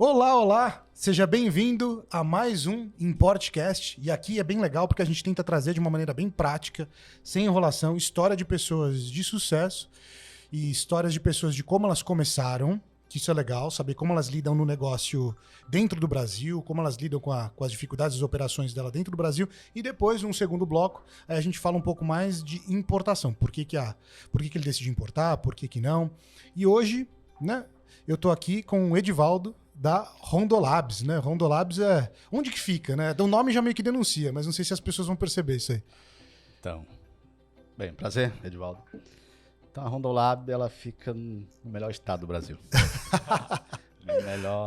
Olá, olá! Seja bem-vindo a mais um Importcast. E aqui é bem legal porque a gente tenta trazer de uma maneira bem prática, sem enrolação, história de pessoas de sucesso e histórias de pessoas de como elas começaram, que isso é legal, saber como elas lidam no negócio dentro do Brasil, como elas lidam com as dificuldades das operações dela dentro do Brasil. E depois, um segundo bloco, aí a gente fala um pouco mais de importação. Por que ele decidiu importar, por que não. E hoje, né, eu tô aqui com o Edivaldo, da Rondolabs, né? Rondolabs é... Onde que fica, né? O nome já meio que denuncia, mas não sei se as pessoas vão perceber isso aí. Então, bem, prazer, Edivaldo. Então, a Rondolab, ela fica no melhor estado do Brasil.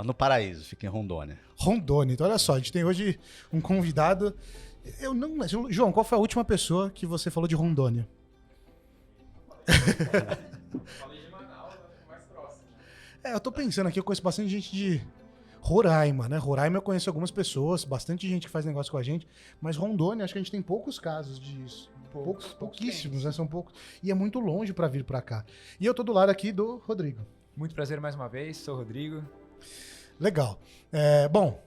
No paraíso, fica em Rondônia. Rondônia. Então, olha só, a gente tem hoje um convidado... João, qual foi a última pessoa que você falou de Rondônia? Falei de Manaus, mais próximo. Eu tô pensando aqui, eu conheço bastante gente de Roraima, né? Roraima eu conheço algumas pessoas, bastante gente que faz negócio com a gente, mas Rondônia, acho que a gente tem poucos casos disso. Pouquíssimos, né? São poucos. E é muito longe pra vir pra cá. E eu tô do lado aqui do Rodrigo. Muito prazer mais uma vez, sou o Rodrigo. Legal. Bom,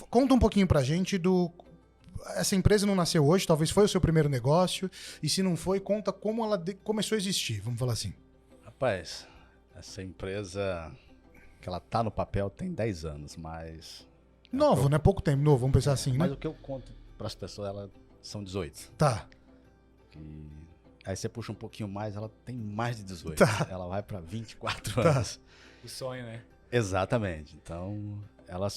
conta um pouquinho pra gente do... Essa empresa não nasceu hoje, talvez foi o seu primeiro negócio, e se não foi, conta como ela começou a existir, vamos falar assim. Rapaz, essa empresa, que ela tá no papel tem 10 anos, mas... Novo, né? Pouco tempo, novo, vamos pensar assim, né? Mas o que eu conto pras pessoas, elas são 18. Tá. Aí você puxa um pouquinho mais, ela tem mais de 18. Tá. Ela vai pra 24 Tá. anos. O sonho, né? Exatamente. Então, ela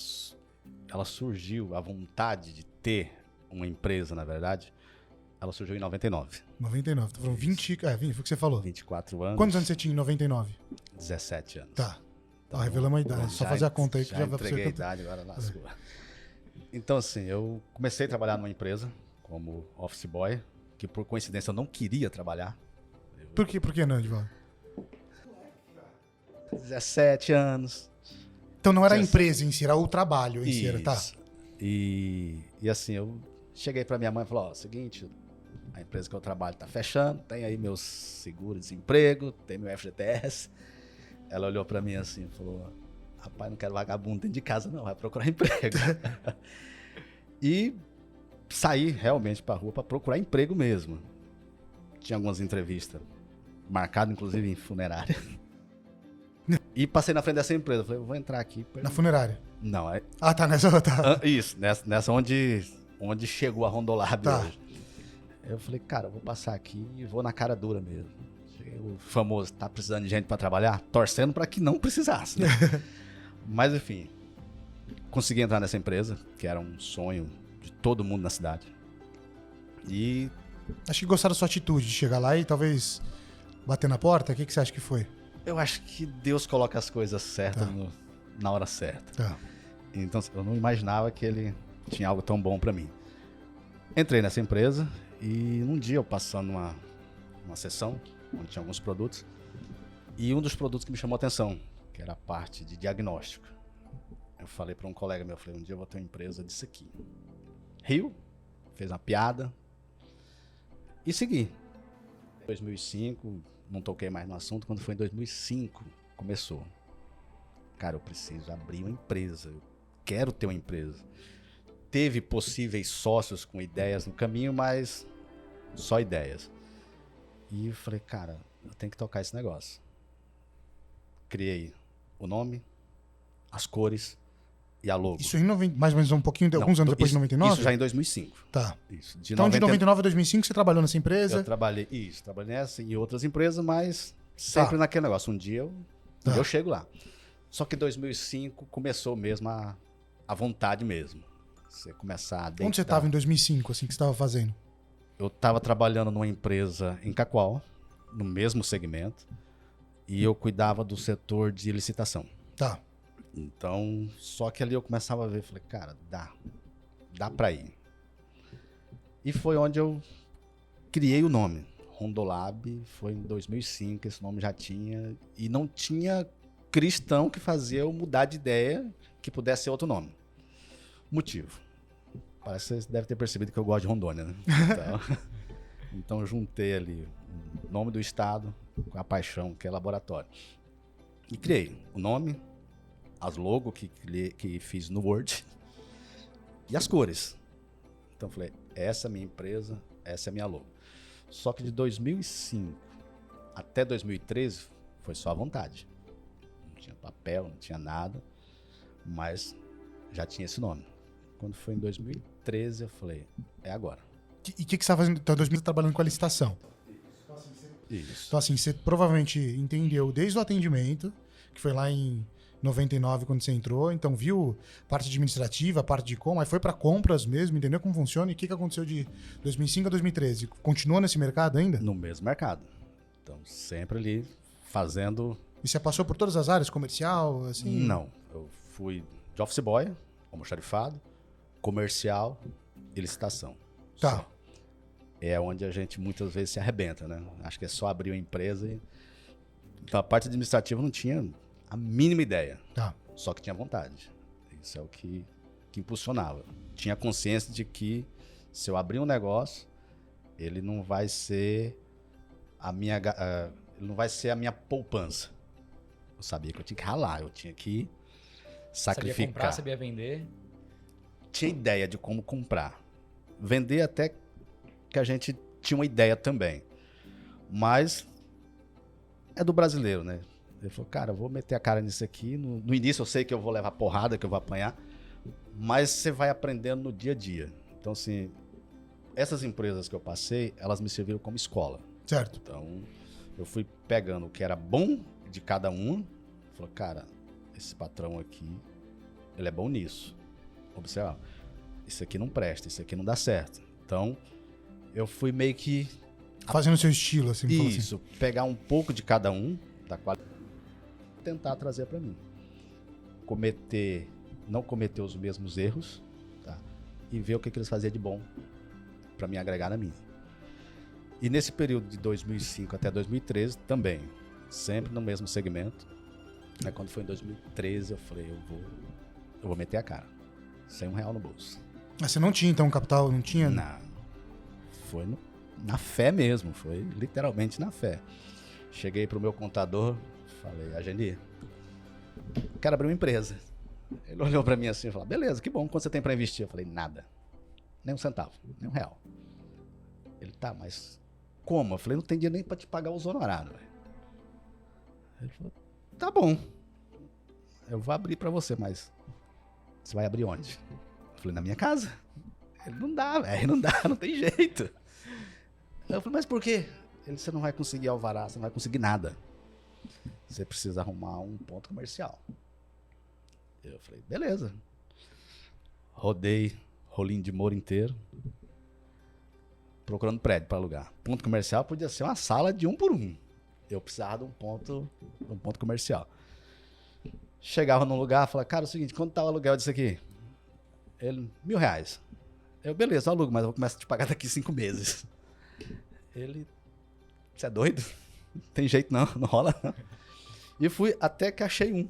surgiu, a vontade de ter uma empresa, na verdade, ela surgiu em 99. 99, tá falando 20, foi o que você falou. 24 anos. Quantos anos você tinha em 99? 17 anos. Tá. Então, Revelamos a idade, só fazer a conta aí que já vai pra entreguei a você. idade, agora lascou. Então, assim, eu comecei a trabalhar numa empresa como office boy, que por coincidência eu não queria trabalhar. Por que não, Edivaldo? 17 anos. Então não era a empresa em si, era o trabalho em si, era, tá? Isso. E assim, eu cheguei pra minha mãe e falei, ó, seguinte, a empresa que eu trabalho tá fechando, tem aí meus seguro-desemprego, tem meu FGTS. Ela olhou pra mim assim e falou, rapaz, não quero vagabundo dentro de casa não, vai procurar emprego. E saí realmente pra rua pra procurar emprego mesmo. Tinha algumas entrevistas, marcado inclusive em funerária. E passei na frente dessa empresa, falei, vou entrar aqui. Na funerária. Não, é... Ah, tá, nessa outra. Isso, nessa onde chegou a Rondolab Tá. hoje. Eu falei, cara, eu vou passar aqui e vou na cara dura mesmo. O famoso, tá precisando de gente pra trabalhar? Torcendo pra que não precisasse, né? Mas, enfim, consegui entrar nessa empresa, que era um sonho de todo mundo na cidade. E... Acho que gostaram da sua atitude de chegar lá e talvez bater na porta. O que você acha que foi? eu acho que Deus coloca as coisas certas Tá. na hora certa. Tá. Então, eu não imaginava que ele tinha algo tão bom pra mim. Entrei nessa empresa e um dia eu passando uma sessão onde tinha alguns produtos e um dos produtos que me chamou a atenção, que era a parte de diagnóstico. Eu falei pra um colega meu, um dia eu vou ter uma empresa disso aqui. Riu, fez uma piada e segui. Em 2005, não toquei mais no assunto, quando foi em 2005, começou. Cara, eu preciso abrir uma empresa, eu quero ter uma empresa. Teve possíveis sócios com ideias no caminho, mas só ideias. E eu falei, cara, eu tenho que tocar esse negócio. Criei o nome, as cores e a logo. Isso em mais ou menos um pouquinho, Não, alguns anos depois de isso, 99? Isso já em 2005. Tá. Isso, Então de 99 a 2005 você trabalhou nessa empresa? Eu trabalhei nessa e em outras empresas, mas sempre naquele negócio. Um dia eu chego lá. Só que em 2005 começou mesmo a vontade mesmo. Você começar a deitar. Onde você estava em 2005, assim, que você estava fazendo? Eu estava trabalhando numa empresa em Cacoal, no mesmo segmento, e eu cuidava do setor de licitação. Tá. Então, só que ali eu começava a ver, falei, cara, dá pra ir. E foi onde eu criei o nome. Rondolab, foi em 2005, esse nome já tinha, e não tinha cristão que fazia eu mudar de ideia que pudesse ser outro nome. Motivo. Parece que você deve ter percebido que eu gosto de Rondônia, né? Então eu juntei ali o nome do estado com a paixão, que é laboratório. E criei o nome, as logos que fiz no Word e as cores. Então eu falei, essa é a minha empresa, essa é a minha logo. Só que de 2005 até 2013 foi só a vontade. Não tinha papel, não tinha nada, mas já tinha esse nome. Quando foi em 2013 eu falei, é agora. E o que você está fazendo? Então, em 2000 trabalhando com a licitação. Isso. Então, assim, você provavelmente entendeu desde o atendimento, que foi lá em 99 quando você entrou, então viu parte administrativa, parte de como, aí foi para compras mesmo, entendeu como funciona e o que aconteceu de 2005 a 2013? Continua nesse mercado ainda? No mesmo mercado. Então, sempre ali fazendo... E você passou por todas as áreas, comercial, assim? Não, eu fui de office boy, almoxarifado, comercial e licitação. Tá. Só. É onde a gente muitas vezes se arrebenta, né? Acho que é só abrir uma empresa e... Então, a parte administrativa não tinha a mínima ideia. Tá. Só que tinha vontade. Isso é o que impulsionava. Tinha consciência de que se eu abrir um negócio, ele não vai ser ele não vai ser a minha poupança. Eu sabia que eu tinha que ralar, eu tinha que sacrificar. Sabia comprar, sabia vender. Tinha ideia de como comprar. Vender até que a gente tinha uma ideia também. Mas é do brasileiro, né? Ele falou, cara, eu vou meter a cara nisso aqui. No início eu sei que eu vou levar porrada, que eu vou apanhar. Mas você vai aprendendo no dia a dia. Então, assim, essas empresas que eu passei, elas me serviram como escola. Certo. Então, eu fui pegando o que era bom de cada um. Falei, cara, esse patrão aqui, ele é bom nisso. Observa, isso aqui não presta, isso aqui não dá certo. Então, eu fui meio que... Fazendo o seu estilo, assim. Isso, pegar um pouco de cada um, da qualidade, tentar trazer para mim. Não cometer os mesmos erros, tá? E ver o que eles faziam de bom para me agregar na minha. E nesse período de 2005 até 2013 também, sempre no mesmo segmento. Aí quando foi em 2013 eu falei, eu vou meter a cara, sem R$1 no bolso. Mas você não tinha então capital, não tinha? Não, foi na fé mesmo, foi literalmente na fé. Cheguei pro meu contador, falei, Agendir, quero abrir uma empresa. Ele olhou para mim assim e falou, beleza, que bom, quanto você tem para investir? Eu falei, nada, nem um centavo, nem R$1. Ele, tá, mas como? Eu falei, não tem dinheiro nem para te pagar os honorários. Ele falou, tá bom, eu vou abrir para você, mas você vai abrir onde? Eu falei, na minha casa. Ele, não dá, velho, não dá, não tem jeito. Eu falei, mas por quê? Ele, você não vai conseguir alvará, você não vai conseguir nada. Você precisa arrumar um ponto comercial. Eu falei, beleza. Rodei Rolim de Moura inteiro, procurando prédio para alugar. Ponto comercial podia ser uma sala de 1 por 1. Eu precisava de um ponto comercial. Chegava num lugar, falava, cara, é o seguinte, quanto tá o aluguel disso aqui? Ele, R$1.000. Eu, beleza, eu alugo, mas eu vou começar a te pagar daqui 5 meses. Ele, você é doido? Não tem jeito não, não rola não. E fui até que achei um.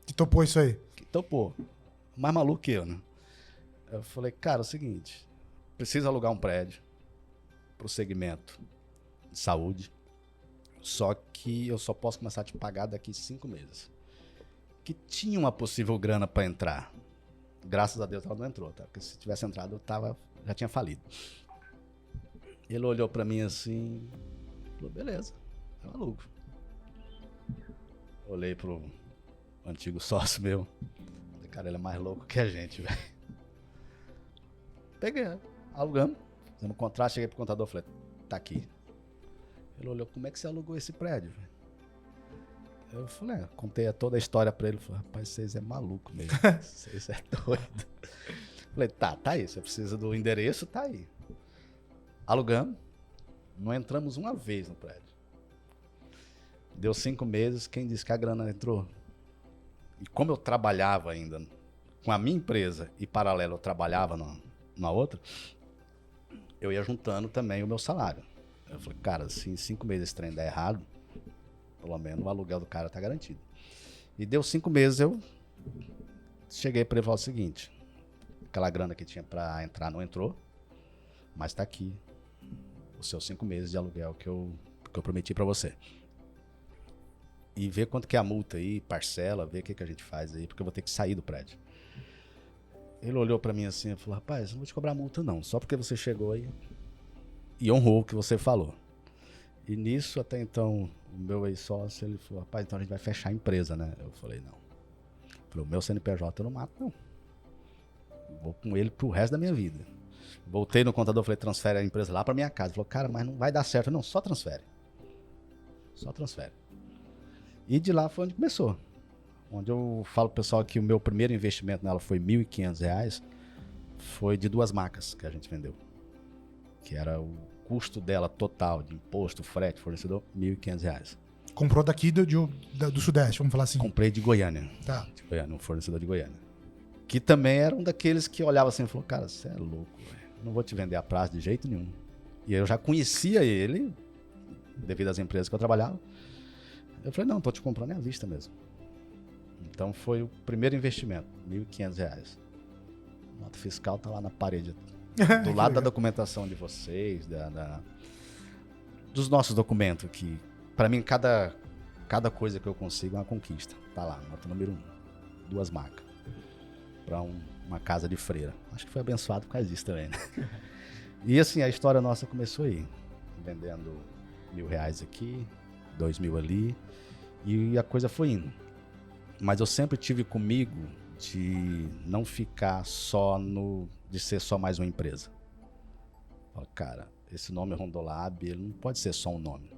Que topou isso aí? Que topou. Mais maluco que eu, né? Eu falei, cara, é o seguinte, preciso alugar um prédio pro segmento de saúde, só que eu só posso começar a te pagar daqui 5 meses. Que tinha uma possível grana para entrar. Graças a Deus ela não entrou, tá? Porque se tivesse entrado eu já tinha falido. Ele olhou para mim assim, falou, beleza, eu alugo. Olhei pro antigo sócio meu, falei, cara, ele é mais louco que a gente, velho. Peguei, alugamos, fizemos um contrato, cheguei pro contador, falei, tá aqui. Ele olhou, como é que você alugou esse prédio, velho? Eu falei, contei toda a história pra ele. Falei, rapaz, vocês é maluco mesmo. Vocês é doido. Falei, tá aí. Você precisa do endereço, tá aí. Alugamos. Não entramos uma vez no prédio. Deu 5 meses, quem disse que a grana entrou? E como eu trabalhava ainda com a minha empresa e paralelo eu trabalhava na outra, eu ia juntando também o meu salário. Eu falei, cara, se em 5 meses esse trem der errado, pelo menos o aluguel do cara tá garantido. E deu 5 meses, eu cheguei para ele e falei o seguinte, aquela grana que tinha para entrar não entrou, mas tá aqui os seus 5 meses de aluguel que eu prometi para você. e ver quanto que é a multa aí, parcela, ver o que a gente faz aí, porque eu vou ter que sair do prédio. Ele olhou pra mim assim e falou, rapaz, não vou te cobrar multa não, só porque você chegou aí e honrou o que você falou. E nisso, até então, o meu ex-sócio, ele falou, rapaz, então a gente vai fechar a empresa, né? Eu falei, não. Eu falei, o meu CNPJ eu não mato, não. Vou com ele pro resto da minha vida. Voltei no contador, falei, transfere a empresa lá pra minha casa. Ele falou, cara, mas não vai dar certo. Não, só transfere. Só transfere. E de lá foi onde começou. Onde eu falo pro pessoal que o meu primeiro investimento nela foi R$ 1.500, foi de 2 macas que a gente vendeu. Que era o custo dela total, de imposto, frete, fornecedor, R$ 1.500. Comprou daqui do Sudeste, vamos falar assim. Comprei de Goiânia. Tá. De Goiânia, um fornecedor de Goiânia. Que também era um daqueles que olhava assim e falou, cara, você é louco, véio. Não vou te vender a prazo de jeito nenhum. E eu já conhecia ele, devido às empresas que eu trabalhava. Eu falei, não, tô te comprando à vista mesmo. Então foi o primeiro investimento, R$ 1.500. A nota fiscal tá lá na parede, do lado da documentação de vocês, dos nossos documentos, que para mim cada coisa que eu consigo é uma conquista. Tá lá, nota número 1, 2 macas. Para uma casa de freira. Acho que foi abençoado por causa disso também, né? E assim, a história nossa começou aí, vendendo R$ 1.000 aqui, 2.000 ali, e a coisa foi indo. Mas eu sempre tive comigo de não ficar só de ser só mais uma empresa. Falo, cara, esse nome Rondolab, ele não pode ser só um nome.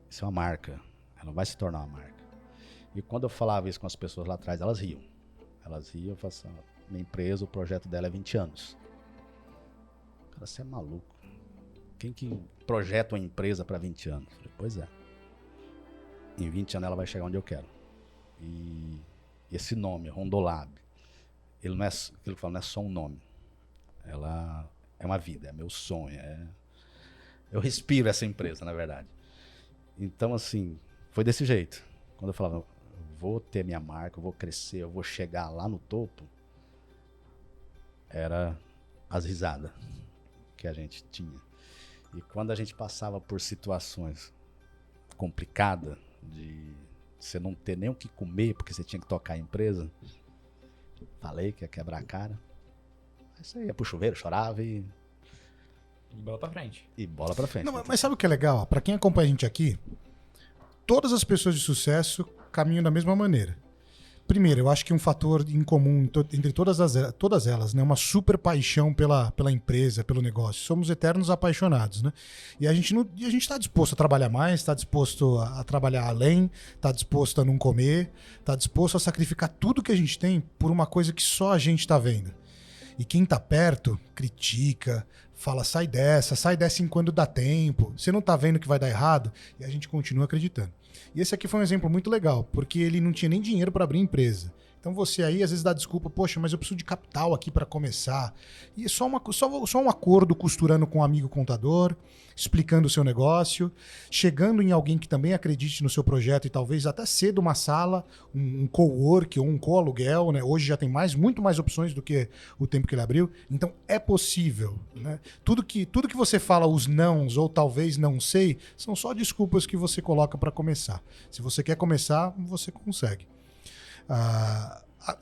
Isso é uma marca, ela vai se tornar uma marca. E quando eu falava isso com as pessoas lá atrás, elas riam. Elas riam, eu falava assim, minha empresa, o projeto dela é 20 anos. Cara, você é maluco. Quem que projeta uma empresa para 20 anos? Eu falei, pois é. Em 20 anos ela vai chegar onde eu quero. E esse nome, Rondolab, ele não é, aquilo que fala, não é só um nome. Ela é uma vida, é meu sonho. Eu respiro essa empresa, na verdade. Então, assim, foi desse jeito. Quando eu falava, vou ter minha marca, eu vou crescer, eu vou chegar lá no topo, era as risadas que a gente tinha. E quando a gente passava por situações complicadas, de você não ter nem o que comer, porque você tinha que tocar a empresa, falei que ia quebrar a cara. Aí você ia pro chuveiro, chorava e bola pra frente. E bola pra frente. Não, mas sabe o que é legal? Pra quem acompanha a gente aqui, todas as pessoas de sucesso caminham da mesma maneira. Primeiro, eu acho que um fator em comum entre todas elas, né, uma super paixão pela empresa, pelo negócio. Somos eternos apaixonados, né? E a gente está disposto a trabalhar mais, está disposto a trabalhar além, está disposto a não comer, está disposto a sacrificar tudo que a gente tem por uma coisa que só a gente está vendo. E quem tá perto critica, fala sai dessa enquanto dá tempo, você não tá vendo que vai dar errado, e a gente continua acreditando. E esse aqui foi um exemplo muito legal, porque ele não tinha nem dinheiro para abrir empresa. Então você aí às vezes dá desculpa, poxa, mas eu preciso de capital aqui para começar. E só um acordo costurando com um amigo contador, explicando o seu negócio, chegando em alguém que também acredite no seu projeto e talvez até cedo uma sala, um co-work ou um co-aluguel, né? Hoje já tem muito mais opções do que o tempo que ele abriu. Então é possível, né? Tudo que você fala, os nãos ou talvez não sei, são só desculpas que você coloca para começar. Se você quer começar, você consegue.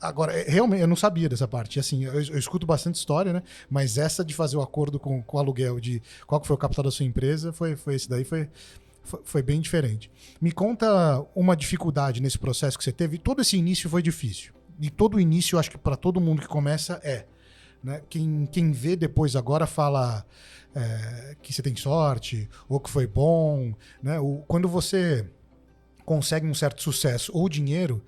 Agora, realmente, eu não sabia dessa parte. Assim, eu escuto bastante história, né? Mas essa de fazer o acordo com o aluguel, de qual que foi o capital da sua empresa, foi esse daí, foi bem diferente. Me conta uma dificuldade nesse processo que você teve. Todo esse início foi difícil. E todo início, eu acho que para todo mundo que começa, né? Quem vê depois agora fala que você tem sorte, ou que foi bom, né? Quando você consegue um certo sucesso ou dinheiro,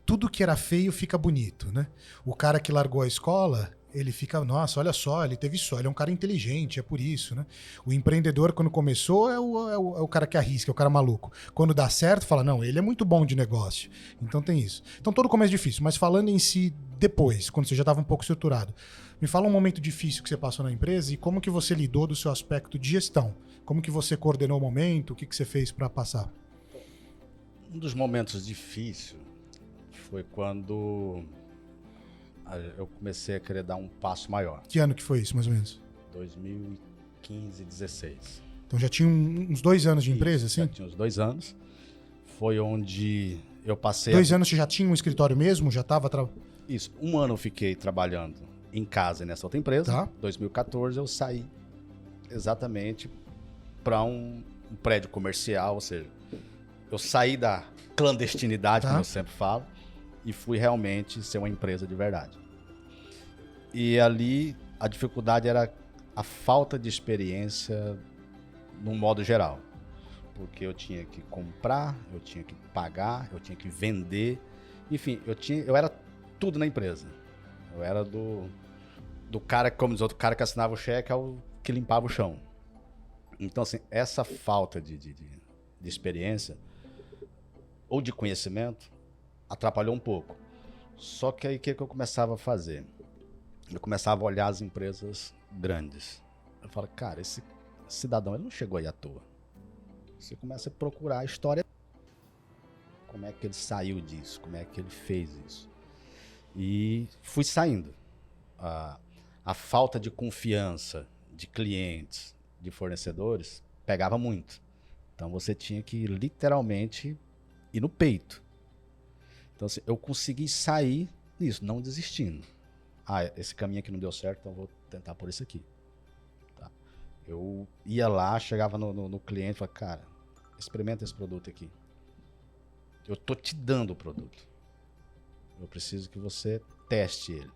tudo que era feio fica bonito, né? O cara que largou a escola, ele fica, nossa, olha só, ele teve sorte, ele é um cara inteligente, é por isso, né? O empreendedor, quando começou, é o cara que arrisca, é o cara maluco. Quando dá certo, fala, não, ele é muito bom de negócio. Então tem isso. Então todo começo é difícil, mas falando em si depois, quando você já estava um pouco estruturado, me fala um momento difícil que você passou na empresa e como que você lidou do seu aspecto de gestão. Como que você coordenou o momento, o que você fez para passar? Um dos momentos difíceis foi quando eu comecei a querer dar um passo maior. Que ano que foi isso, mais ou menos? 2015, 16. Então já tinha uns 2 anos de empresa, assim? Já tinha uns 2 anos. foi onde eu passei... 2 anos você já tinha um escritório mesmo? Já estava... Isso, 1 ano eu fiquei trabalhando em casa nessa outra empresa. Tá. Em 2014 eu saí exatamente para um prédio comercial, ou seja, eu saí da clandestinidade, Tá. como eu sempre falo, e fui realmente ser uma empresa de verdade. E ali a dificuldade era a falta de experiência no modo geral. Porque eu tinha que comprar, eu tinha que pagar, eu tinha que vender. Enfim, eu era tudo na empresa. Eu era do cara, como diz outro, cara que assinava o cheque ao que limpava o chão. Então, assim, essa falta de experiência ou de conhecimento atrapalhou um pouco. Só que aí o que eu começava a fazer? Eu começava a olhar as empresas grandes. Eu falo, cara, esse cidadão ele não chegou aí à toa. Você começa a procurar a história. Como é que ele saiu disso? Como é que ele fez isso? E fui saindo. A falta de confiança de clientes, de fornecedores, pegava muito. Então você tinha que literalmente ir no peito. Então assim, eu consegui sair disso, não desistindo. Esse caminho aqui não deu certo, então vou tentar por isso aqui. Tá? Eu ia lá, chegava no cliente e falava, cara, experimenta esse produto aqui. Eu tô te dando o produto. Eu preciso que você teste ele.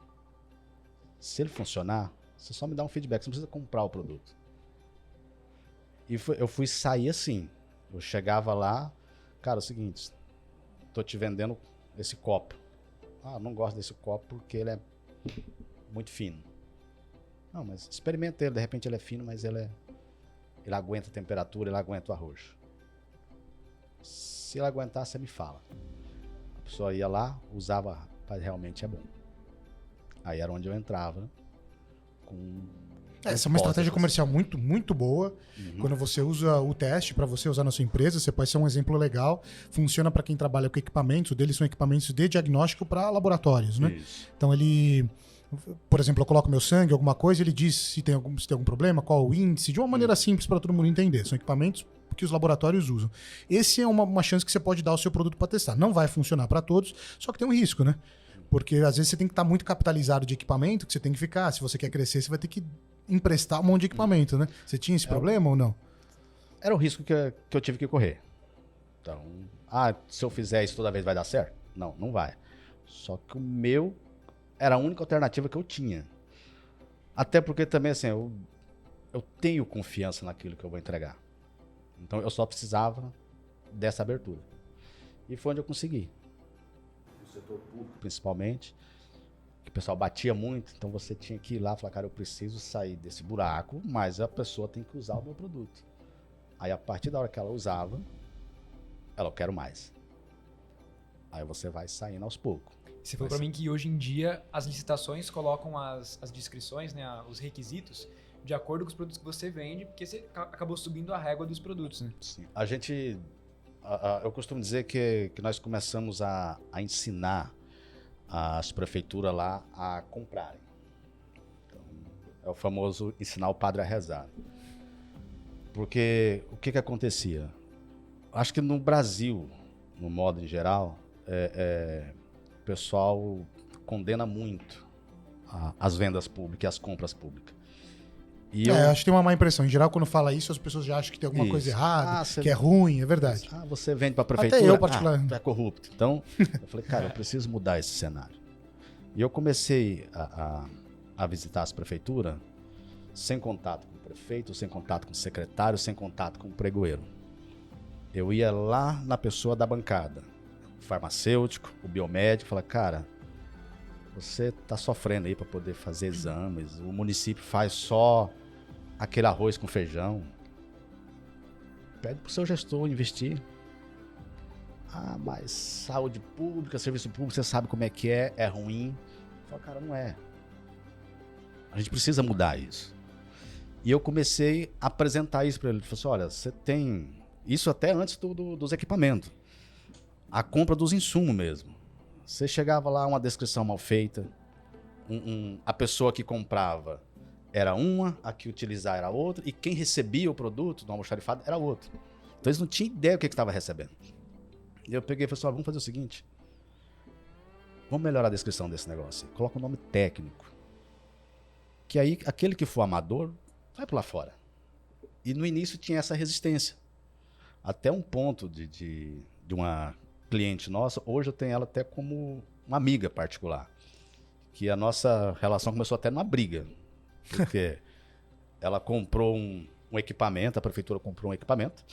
Se ele funcionar, você só me dá um feedback, você não precisa comprar o produto. E eu fui sair assim. Eu chegava lá, cara, é o seguinte, tô te vendendo esse copo. Não gosto desse copo porque ele é muito fino. Não, mas experimenta ele, de repente ele é fino, mas ele aguenta a temperatura, ele aguenta o arroz. Se ele aguentar, você me fala. A pessoa ia lá, usava, mas realmente é bom. Aí era onde eu entrava com... Essa é uma estratégia comercial muito, muito boa. Quando você usa o teste para você usar na sua empresa, você pode ser um exemplo legal. Funciona para quem trabalha com equipamentos. O deles são equipamentos de diagnóstico para laboratórios, né? Isso. Então ele, por exemplo, eu coloco meu sangue, alguma coisa, ele diz se tem algum problema, qual o índice, de uma maneira simples para todo mundo entender. São equipamentos que os laboratórios usam. Esse é uma chance que você pode dar ao seu produto para testar. Não vai funcionar para todos, só que tem um risco, né? Porque às vezes você tem que estar muito capitalizado de equipamento, que você tem que ficar. Se você quer crescer, você vai ter que emprestar um monte de equipamento, né? Você tinha esse problema ou não? Era o risco que eu tive que correr. Então, se eu fizer isso toda vez vai dar certo? Não, não vai. Só que o meu era a única alternativa que eu tinha. Até porque também, assim, eu tenho confiança naquilo que eu vou entregar. Então, eu só precisava dessa abertura. E foi onde eu consegui. No setor público, principalmente, que o pessoal batia muito, então você tinha que ir lá e falar, cara, eu preciso sair desse buraco, mas a pessoa tem que usar o meu produto. Aí, a partir da hora que ela usava, eu quero mais. Aí você vai saindo aos poucos. Você falou pra mim que hoje em dia as licitações colocam as descrições, né, os requisitos, de acordo com os produtos que você vende, porque você acabou subindo a régua dos produtos, né? Sim. A gente... eu costumo dizer que nós começamos a ensinar as prefeituras lá a comprarem. Então, é o famoso ensinar o padre a rezar. Porque o que acontecia? Acho que no Brasil, no modo em geral, o pessoal condena muito as vendas públicas e as compras públicas. E acho que tem uma má impressão. Em geral, quando fala isso, as pessoas já acham que tem alguma coisa errada, que é ruim, é verdade. Você vende para a prefeitura, Até eu, particularmente. tu é corrupto. Então, eu falei, cara, eu preciso mudar esse cenário. E eu comecei a visitar as prefeituras sem contato com o prefeito, sem contato com o secretário, sem contato com o pregoeiro. Eu ia lá na pessoa da bancada, o farmacêutico, o biomédico, falava, cara, você está sofrendo aí para poder fazer exames, o município faz só aquele arroz com feijão. Pede pro seu gestor investir. Mas saúde pública, serviço público, você sabe como é que é ruim. Eu falo, cara, não é. A gente precisa mudar isso. E eu comecei a apresentar isso para ele. Ele falou assim, olha, você tem... Isso até antes dos equipamentos. A compra dos insumos mesmo. Você chegava lá, uma descrição mal feita. A pessoa que comprava era uma, a que utilizar era outra, e quem recebia o produto do almoxarifado era outro. Então eles não tinham ideia do que estava recebendo. E eu peguei e falei assim, vamos fazer o seguinte. Vamos melhorar a descrição desse negócio. Coloca um nome técnico. Que aí, aquele que for amador, vai pular fora. E no início tinha essa resistência. Até um ponto de uma cliente nossa, hoje eu tenho ela até como uma amiga particular. Que a nossa relação começou até numa briga. Porque ela comprou um equipamento, a prefeitura comprou um equipamento.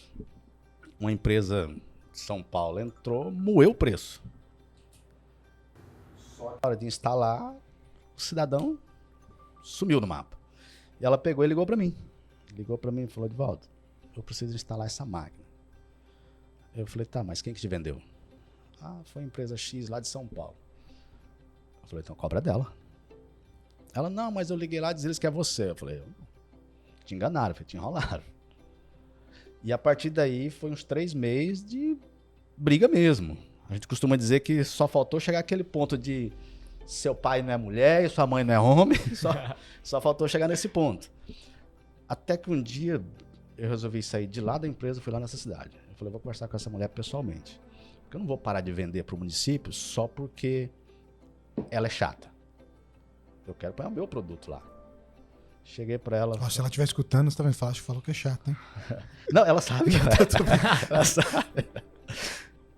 Uma empresa de São Paulo entrou, moeu o preço. Só na hora de instalar, o cidadão sumiu no mapa. E ela pegou e ligou para mim. Ligou para mim e falou, Edvaldo, eu preciso instalar essa máquina. Eu falei, tá, mas quem que te vendeu? Ah, foi a empresa X lá de São Paulo. Eu falei, então cobra dela. Ela, não, mas eu liguei lá e disse que é você. Eu falei, te enganaram, te enrolaram. E a partir daí foi uns 3 meses de briga mesmo. A gente costuma dizer que só faltou chegar àquele ponto de seu pai não é mulher e sua mãe não é homem. Só faltou chegar nesse ponto. Até que um dia eu resolvi sair de lá da empresa e fui lá nessa cidade. Eu falei, vou conversar com essa mulher pessoalmente. Porque eu não vou parar de vender para o município só porque ela é chata. Eu quero pôr o meu produto lá. Cheguei pra ela... Nossa, se ela estiver escutando, você tá vendo? Acho que falou que é chato, hein? Não, ela sabe que ela sabe.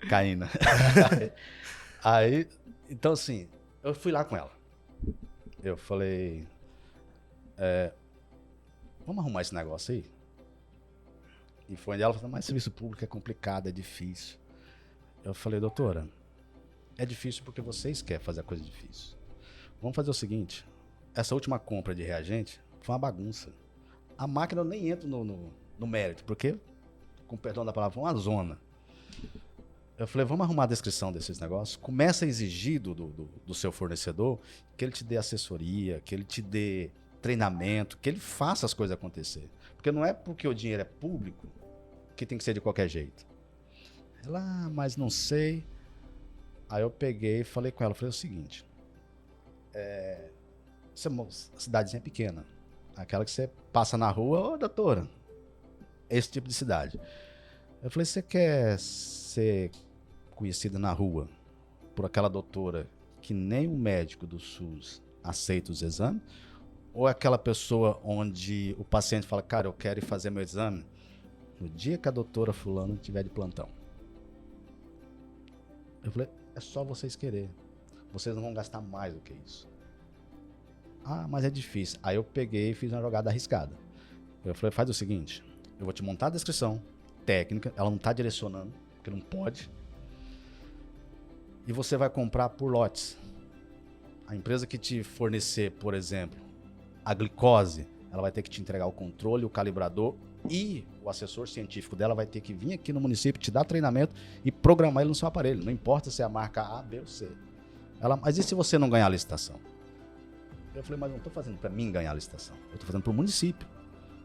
Caína. Aí, então assim, eu fui lá com ela. Eu falei... vamos arrumar esse negócio aí? E foi onde ela falou, mas serviço público é complicado, é difícil. Eu falei, doutora, é difícil porque vocês querem fazer a coisa difícil. Vamos fazer o seguinte, essa última compra de reagente foi uma bagunça. A máquina eu nem entro no mérito, porque, com perdão da palavra, foi uma zona. Eu falei, vamos arrumar a descrição desses negócios, começa a exigir do seu fornecedor que ele te dê assessoria, que ele te dê treinamento, que ele faça as coisas acontecer. Porque não é porque o dinheiro é público que tem que ser de qualquer jeito. Ela, mas não sei. Aí eu peguei e falei com ela, falei o seguinte, essa cidadezinha é pequena, aquela que você passa na rua, ô doutora, esse tipo de cidade. Eu falei, você quer ser conhecida na rua por aquela doutora que nem o médico do SUS aceita os exames? Ou é aquela pessoa onde o paciente fala, cara, eu quero ir fazer meu exame no dia que a doutora fulano estiver de plantão? Eu falei, é só vocês quererem. Vocês não vão gastar mais do que isso. Ah, mas é difícil. Aí eu peguei e fiz uma jogada arriscada. Eu falei, faz o seguinte, eu vou te montar a descrição técnica, ela não está direcionando, porque não pode. E você vai comprar por lotes. A empresa que te fornecer, por exemplo, a glicose, ela vai ter que te entregar o controle, o calibrador e o assessor científico dela vai ter que vir aqui no município, te dar treinamento e programar ele no seu aparelho. Não importa se é a marca A, B ou C. Ela, mas e se você não ganhar a licitação? Eu falei, mas não estou fazendo para mim ganhar a licitação. Eu estou fazendo para o município.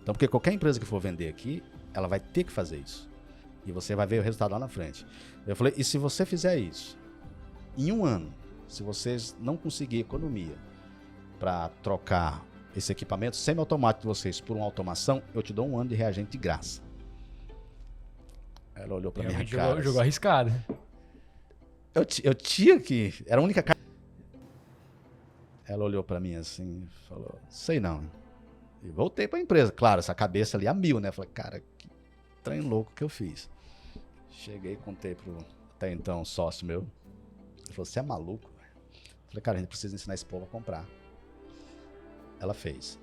Então, porque qualquer empresa que for vender aqui, ela vai ter que fazer isso. E você vai ver o resultado lá na frente. Eu falei, e se você fizer isso, em 1 ano, se vocês não conseguirem economia para trocar esse equipamento semi-automático de vocês por uma automação, eu te dou 1 ano de reagente de graça. Ela olhou pra minha cara. Jogou arriscado. Eu tinha que... Era a única cara. Ela olhou pra mim assim e falou, sei não. E voltei pra empresa. Claro, essa cabeça ali a 1000, né? Falei, cara, que trem louco que eu fiz. Cheguei e contei pro até então sócio meu. Ele falou, você é maluco? Falei, cara, a gente precisa ensinar esse povo a comprar. Ela fez.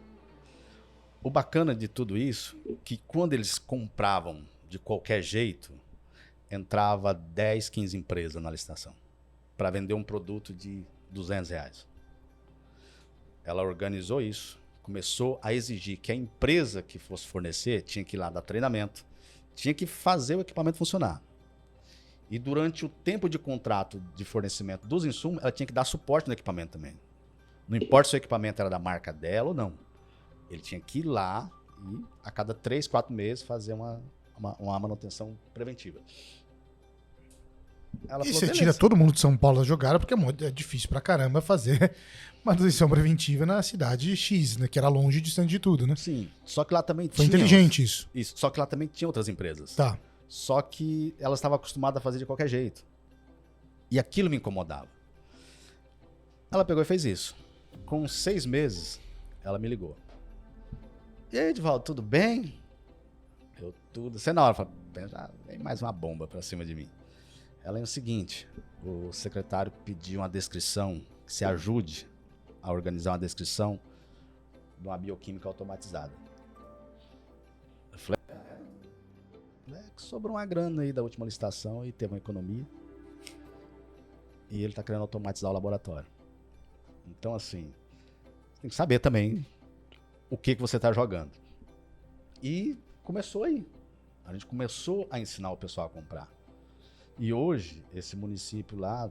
O bacana de tudo isso, que quando eles compravam de qualquer jeito, entrava 10, 15 empresas na licitação para vender um produto de R$200. Ela organizou isso, começou a exigir que a empresa que fosse fornecer tinha que ir lá dar treinamento, tinha que fazer o equipamento funcionar. E durante o tempo de contrato de fornecimento dos insumos, ela tinha que dar suporte no equipamento também. Não importa se o equipamento era da marca dela ou não. Ele tinha que ir lá e a cada 3, 4 meses fazer uma manutenção preventiva. Ela E falou, você beleza. tira todo mundo de São Paulo a jogar, porque é difícil pra caramba fazer manutenção preventiva na cidade X, né? Que era longe e distante de tudo, né? Sim, só que lá também Foi tinha... inteligente isso. Isso, só que lá também tinha outras empresas. Tá. Só que ela estava acostumada a fazer de qualquer jeito. E aquilo me incomodava. Ela pegou e fez isso. Com 6 meses, ela me ligou. E aí, Edivaldo, tudo bem? Eu tudo. Você na hora fala, vem mais uma bomba pra cima de mim. Ela é o seguinte, o secretário pediu uma descrição, que se ajude a organizar uma descrição de uma bioquímica automatizada. Eu falei, que sobrou uma grana aí da última licitação e teve uma economia. E ele tá querendo automatizar o laboratório. Então, assim, você tem que saber também o que você tá jogando. E começou aí. A gente começou a ensinar o pessoal a comprar. E hoje, esse município lá,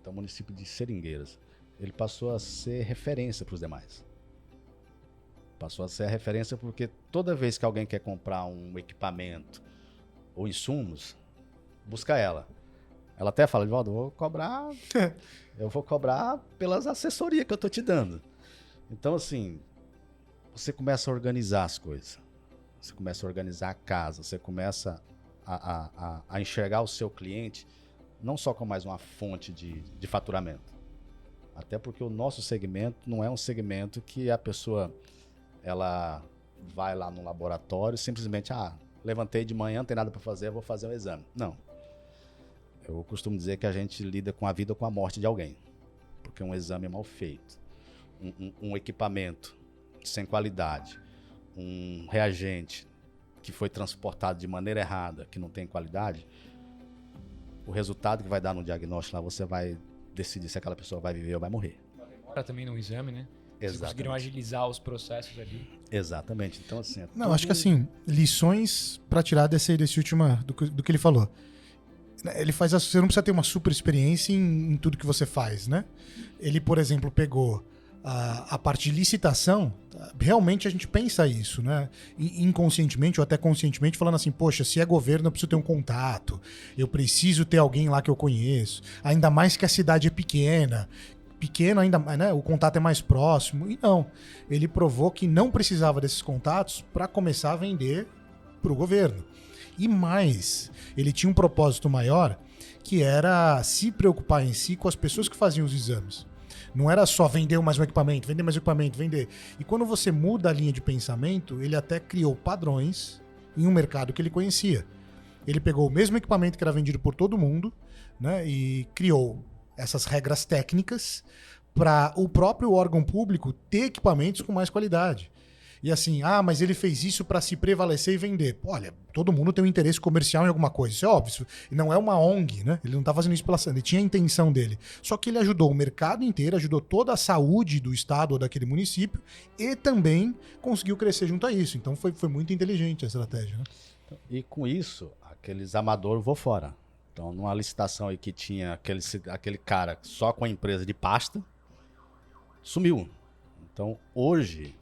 é o município de Seringueiras, ele passou a ser referência para os demais. Passou a ser a referência porque toda vez que alguém quer comprar um equipamento ou insumos, busca ela. Ela até fala, Edivaldo, eu vou cobrar pelas assessorias que eu tô te dando. Então, assim, você começa a organizar as coisas. Você começa a organizar a casa, você começa a enxergar o seu cliente não só como mais uma fonte de faturamento. Até porque o nosso segmento não é um segmento que a pessoa ela vai lá no laboratório e simplesmente, levantei de manhã, não tem nada para fazer, eu vou fazer um exame. Não. Eu costumo dizer que a gente lida com a vida ou com a morte de alguém. Porque um exame é mal feito. Um equipamento sem qualidade, um reagente que foi transportado de maneira errada, que não tem qualidade, o resultado que vai dar no diagnóstico lá, você vai decidir se aquela pessoa vai viver ou vai morrer. Para também no exame, né? Vocês Exatamente. conseguiram agilizar os processos ali. Exatamente. Então, assim... Não, acho que assim, lições pra tirar desse último, do que ele falou. Ele faz, você não precisa ter uma super experiência em tudo que você faz, né? Ele, por exemplo, pegou a parte de licitação, realmente a gente pensa isso, né? Inconscientemente ou até conscientemente, falando assim, poxa, se é governo eu preciso ter um contato, eu preciso ter alguém lá que eu conheço, ainda mais que a cidade é pequena ainda, né? O contato é mais próximo. E não, ele provou que não precisava desses contatos para começar a vender para o governo. E mais, ele tinha um propósito maior, que era se preocupar em si com as pessoas que faziam os exames. Não era só vender mais um equipamento, vender. E quando você muda a linha de pensamento, ele até criou padrões em um mercado que ele conhecia. Ele pegou o mesmo equipamento que era vendido por todo mundo, né, e criou essas regras técnicas para o próprio órgão público ter equipamentos com mais qualidade. E assim, mas ele fez isso para se prevalecer e vender. Olha, todo mundo tem um interesse comercial em alguma coisa, isso é óbvio. E não é uma ONG, né? Ele não tá fazendo isso pela... Ele tinha a intenção dele. Só que ele ajudou o mercado inteiro, ajudou toda a saúde do estado ou daquele município e também conseguiu crescer junto a isso. Então foi muito inteligente a estratégia, né? E com isso, aqueles amadores vão fora. Então, numa licitação aí que tinha aquele cara só com a empresa de pasta, sumiu. Então, hoje...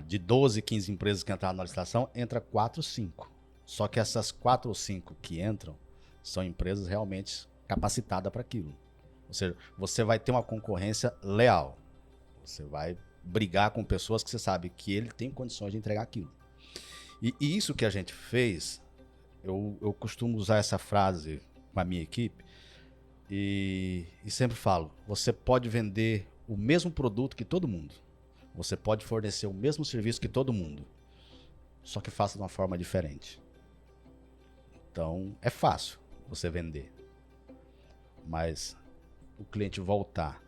de 12, 15 empresas que entraram na licitação, entra 4, 5. Só que essas 4 ou 5 que entram são empresas realmente capacitadas para aquilo. Ou seja, você vai ter uma concorrência leal. Você vai brigar com pessoas que você sabe que ele tem condições de entregar aquilo. E isso que a gente fez, eu costumo usar essa frase com a minha equipe e sempre falo, você pode vender o mesmo produto que todo mundo. Você pode fornecer o mesmo serviço que todo mundo, só que faça de uma forma diferente. Então, é fácil você vender, mas o cliente voltar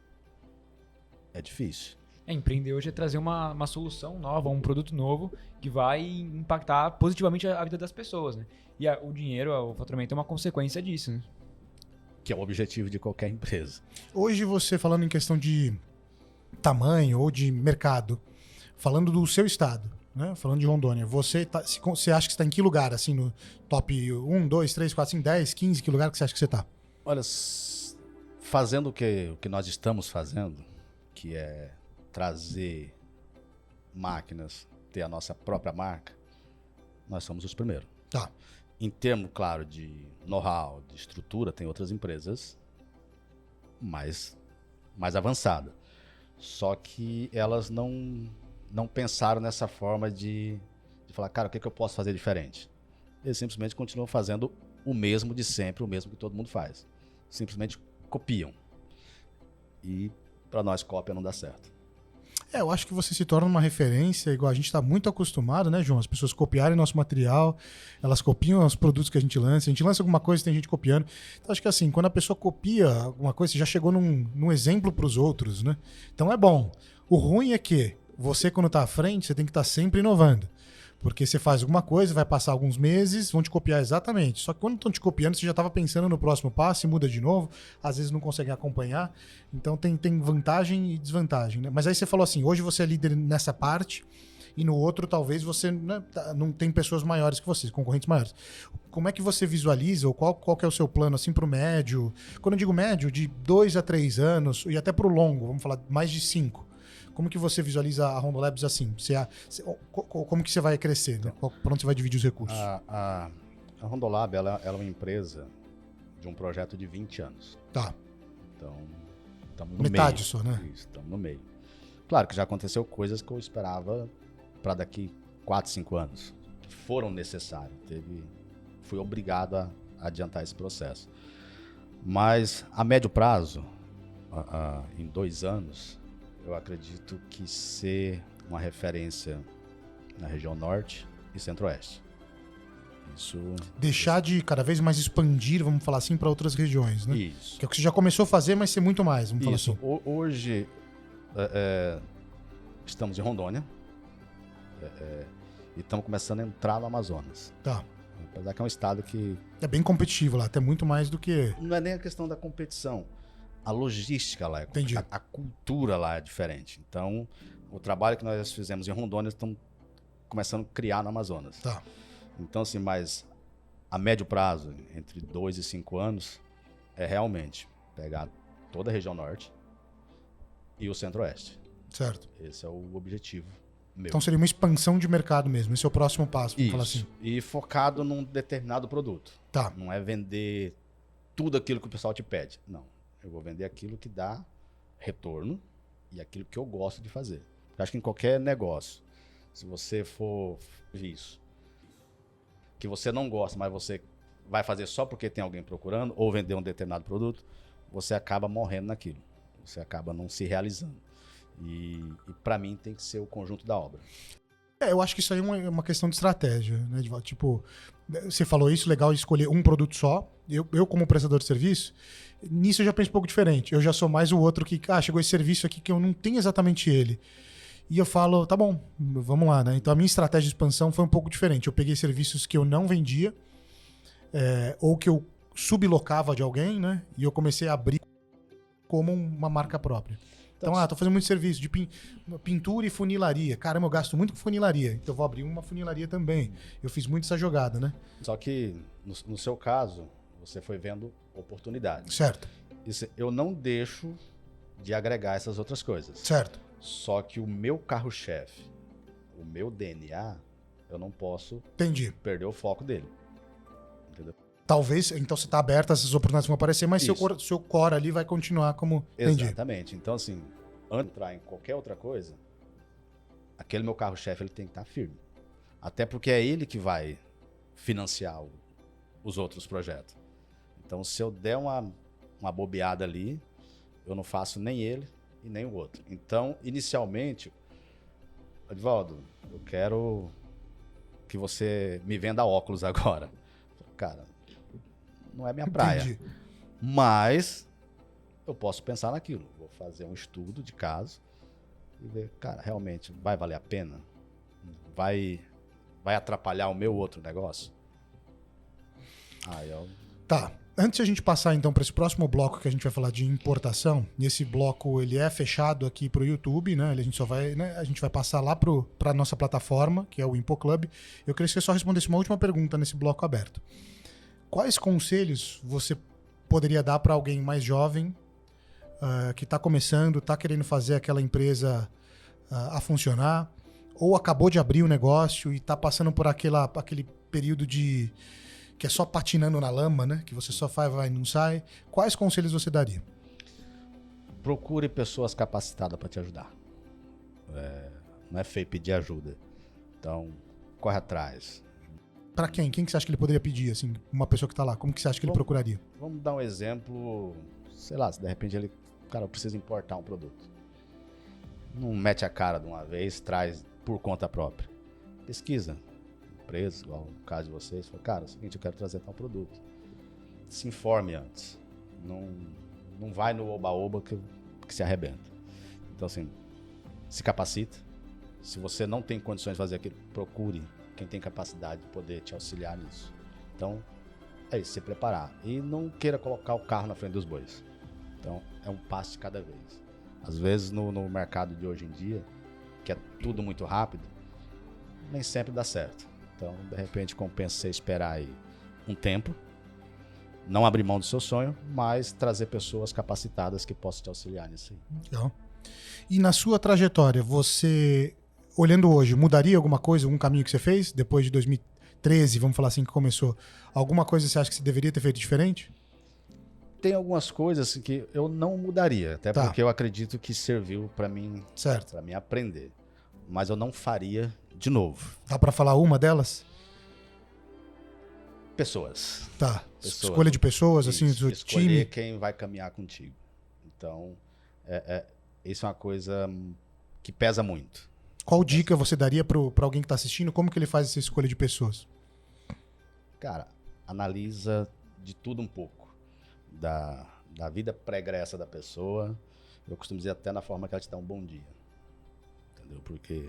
é difícil. Empreender hoje é trazer uma solução nova, um produto novo que vai impactar positivamente a vida das pessoas, né? E o dinheiro, o faturamento é uma consequência disso, né? Que é o objetivo de qualquer empresa. Hoje você, falando em questão de tamanho ou de mercado, falando do seu estado, né? Falando de Rondônia, você acha que está em que lugar, assim, no top 1, 2, 3, 4, 5, 10, 15, que lugar que você acha que você está? Olha, fazendo o que nós estamos fazendo, que é trazer máquinas, ter a nossa própria marca, nós somos os primeiros. Tá. Em termos, claro, de know-how, de estrutura, tem outras empresas mais avançadas. Só que elas não pensaram nessa forma de falar, cara, o que eu posso fazer diferente? eles simplesmente continuam fazendo o mesmo de sempre, o mesmo que todo mundo faz. Simplesmente copiam. E para nós, cópia não dá certo. Eu acho que você se torna uma referência, igual a gente está muito acostumado, né, João? As pessoas copiarem nosso material, elas copiam os produtos que a gente lança alguma coisa, tem gente copiando. Então acho que assim, quando a pessoa copia alguma coisa, você já chegou num exemplo para os outros, né? Então é bom. O ruim é que você, quando está à frente, você tem que estar sempre inovando. Porque você faz alguma coisa, vai passar alguns meses, vão te copiar exatamente. Só que quando estão te copiando, você já estava pensando no próximo passo e muda de novo. Às vezes não consegue acompanhar. Então tem vantagem e desvantagem, né? Mas aí você falou assim, hoje você é líder nessa parte e no outro talvez você, né, não tem pessoas maiores que você, concorrentes maiores. Como é que você visualiza, ou qual que é o seu plano assim para o médio? Quando eu digo médio, de 2 a 3 anos e até para o longo, vamos falar mais de 5. Como que você visualiza a Rondolabs assim? Como que você vai crescer? Né? Para onde você vai dividir os recursos? A Rondolab, ela é uma empresa de um projeto de 20 anos. Tá. Então, estamos no meio. Metade só, né? Isso, estamos no meio. Claro que já aconteceu coisas que eu esperava para daqui 4, 5 anos. Que foram necessárias. Fui obrigado a adiantar esse processo. Mas, a médio prazo, em 2 anos... eu acredito que ser uma referência na região norte e centro-oeste. Isso... deixar de cada vez mais expandir, vamos falar assim, para outras regiões, né? Isso. Que é o que você já começou a fazer, mas ser muito mais, vamos falar assim. Hoje, estamos em Rondônia e estamos começando a entrar no Amazonas. Tá. Apesar que é um estado que... é bem competitivo lá, até muito mais do que... não é nem a questão da competição. A logística lá é Entendi. a cultura lá é diferente. Então, o trabalho que nós fizemos em Rondônia, estamos começando a criar no Amazonas. Tá. Então, assim, mas a médio prazo, entre 2 e 5 anos, é realmente pegar toda a região norte e o centro-oeste. Certo. Esse é o objetivo meu. Então seria uma expansão de mercado mesmo, esse é o próximo passo, vamos falar assim. E focado num determinado produto. Tá. Não é vender tudo aquilo que o pessoal te pede. Não. Eu vou vender aquilo que dá retorno e aquilo que eu gosto de fazer. Eu acho que em qualquer negócio, se você for isso, que você não gosta, mas você vai fazer só porque tem alguém procurando, ou vender um determinado produto, você acaba morrendo naquilo. Você acaba não se realizando. E para mim tem que ser o conjunto da obra. Eu acho que isso aí é uma questão de estratégia, né, Edivaldo? Tipo, você falou isso, legal escolher um produto só. Eu como prestador de serviço, nisso eu já penso um pouco diferente. Eu já sou mais o outro que, chegou esse serviço aqui que eu não tenho exatamente ele. E eu falo, tá bom, vamos lá, né? Então a minha estratégia de expansão foi um pouco diferente. Eu peguei serviços que eu não vendia, ou que eu sublocava de alguém, né? E eu comecei a abrir como uma marca própria. Então, tô fazendo muito serviço de pintura e funilaria. Caramba, eu gasto muito com funilaria. Então eu vou abrir uma funilaria também. Eu fiz muito essa jogada, né? Só que, no seu caso, você foi vendo oportunidades. Certo. Eu não deixo de agregar essas outras coisas. Certo. Só que o meu carro-chefe, o meu DNA, eu não posso Entendi. perder o foco dele. Entendeu? Talvez, então você está aberto, essas oportunidades vão aparecer, mas seu core ali vai continuar como... Entendi. Exatamente. Então, assim, antes de entrar em qualquer outra coisa, aquele meu carro-chefe ele tem que estar firme. Até porque é ele que vai financiar os outros projetos. Então, se eu der uma bobeada ali, eu não faço nem ele e nem o outro. Então, inicialmente, Edivaldo, eu quero que você me venda óculos agora. Cara, não é minha praia. Entendi. Mas eu posso pensar naquilo. Vou fazer um estudo de caso e ver, cara, realmente vai valer a pena? Vai atrapalhar o meu outro negócio? Tá. Antes de a gente passar então para esse próximo bloco que a gente vai falar de importação, e esse bloco ele é fechado aqui para o YouTube, né? A gente só vai, né? A gente vai passar lá para a nossa plataforma, que é o ImpoClub. Eu queria que você só respondesse uma última pergunta nesse bloco aberto. Quais conselhos você poderia dar para alguém mais jovem que está começando, está querendo fazer aquela empresa a funcionar, ou acabou de abrir o negócio e está passando por aquele período de que é só patinando na lama, né? Que você só faz, vai e não sai. Quais conselhos você daria? Procure pessoas capacitadas para te ajudar. Não é feio pedir ajuda. Então, corre atrás. Pra quem? Quem que você acha que ele poderia pedir, assim? Uma pessoa que tá lá, como que você acha que ele procuraria? Vamos dar um exemplo, sei lá, se de repente ele, cara, eu preciso importar um produto. Não mete a cara de uma vez, traz por conta própria. Pesquisa. Empresa, igual no caso de vocês, fala, cara, é o seguinte, eu quero trazer tal produto. Se informe antes. Não vai no oba-oba que se arrebenta. Então, assim, se capacita. Se você não tem condições de fazer aquilo, procure quem tem capacidade de poder te auxiliar nisso. Então, é isso, se preparar. E não queira colocar o carro na frente dos bois. Então, é um passo de cada vez. Às vezes, no mercado de hoje em dia, que é tudo muito rápido, nem sempre dá certo. Então, de repente, compensa você esperar aí um tempo, não abrir mão do seu sonho, mas trazer pessoas capacitadas que possam te auxiliar nisso aí. Legal. E na sua trajetória, você, olhando hoje, mudaria alguma coisa, algum caminho que você fez depois de 2013, vamos falar assim, que começou? Alguma coisa você acha que você deveria ter feito diferente? Tem algumas coisas que eu não mudaria, até porque eu acredito que serviu para mim, certo, para mim aprender. Mas eu não faria de novo. Dá para falar uma delas? Pessoas. Tá. Escolha de pessoas, isso, assim, do escolher time. quem vai caminhar contigo. Então, isso é uma coisa que pesa muito. Qual dica você daria para alguém que está assistindo? Como que ele faz essa escolha de pessoas? Cara, analisa de tudo um pouco. Da vida pregressa da pessoa. Eu costumo dizer até na forma que ela te dá um bom dia. Entendeu? Porque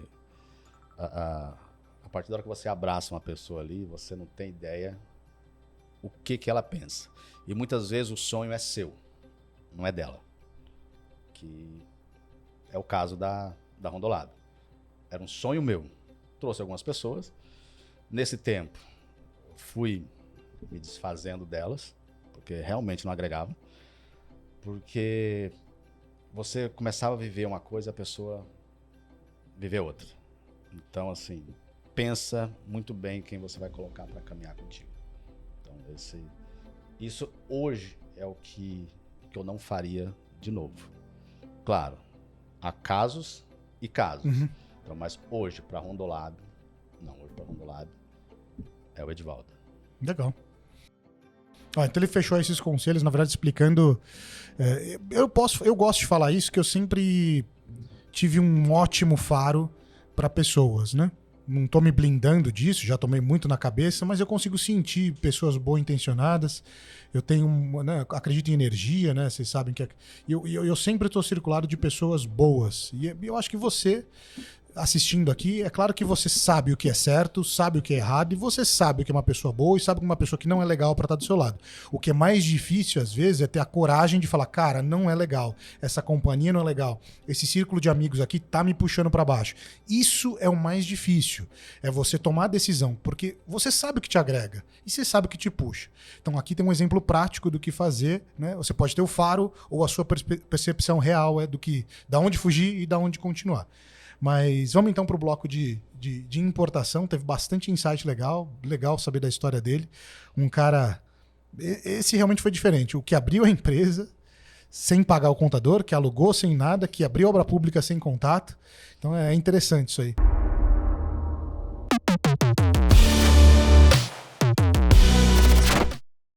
a partir da hora que você abraça uma pessoa ali, você não tem ideia o que ela pensa. E muitas vezes o sonho é seu, não é dela. Que é o caso da Rondolado. Era um sonho meu. Trouxe algumas pessoas. Nesse tempo, fui me desfazendo delas, porque realmente não agregava. Porque você começava a viver uma coisa, a pessoa viver outra. Então, assim, pensa muito bem quem você vai colocar para caminhar contigo. Então, isso hoje é o que eu não faria de novo. Claro, há casos e casos. Uhum. Então, mas hoje, para Rondolado, hoje para Rondolado é o Edivaldo. Legal. Então ele fechou esses conselhos, na verdade, explicando. Eu gosto de falar isso, que eu sempre tive um ótimo faro para pessoas, né? Não tô me blindando disso, já tomei muito na cabeça, mas eu consigo sentir pessoas boas intencionadas. Eu tenho, né, acredito em energia, né? Vocês sabem que eu sempre estou circulado de pessoas boas. E eu acho que você, assistindo aqui, é claro que você sabe o que é certo, sabe o que é errado, e você sabe o que é uma pessoa boa e sabe que é uma pessoa que não é legal para estar do seu lado. O que é mais difícil, às vezes, é ter a coragem de falar, cara, não é legal, essa companhia não é legal, esse círculo de amigos aqui tá me puxando para baixo. Isso é o mais difícil, é você tomar a decisão, porque você sabe o que te agrega e você sabe o que te puxa. Então aqui tem um exemplo prático do que fazer, né? Você pode ter o faro ou a sua percepção real da onde fugir e da onde continuar. Mas vamos então para o bloco de importação. Teve bastante insight legal saber da história dele. Um cara... Esse realmente foi diferente. O que abriu a empresa sem pagar o contador, que alugou sem nada, que abriu obra pública sem contato. Então é interessante isso aí.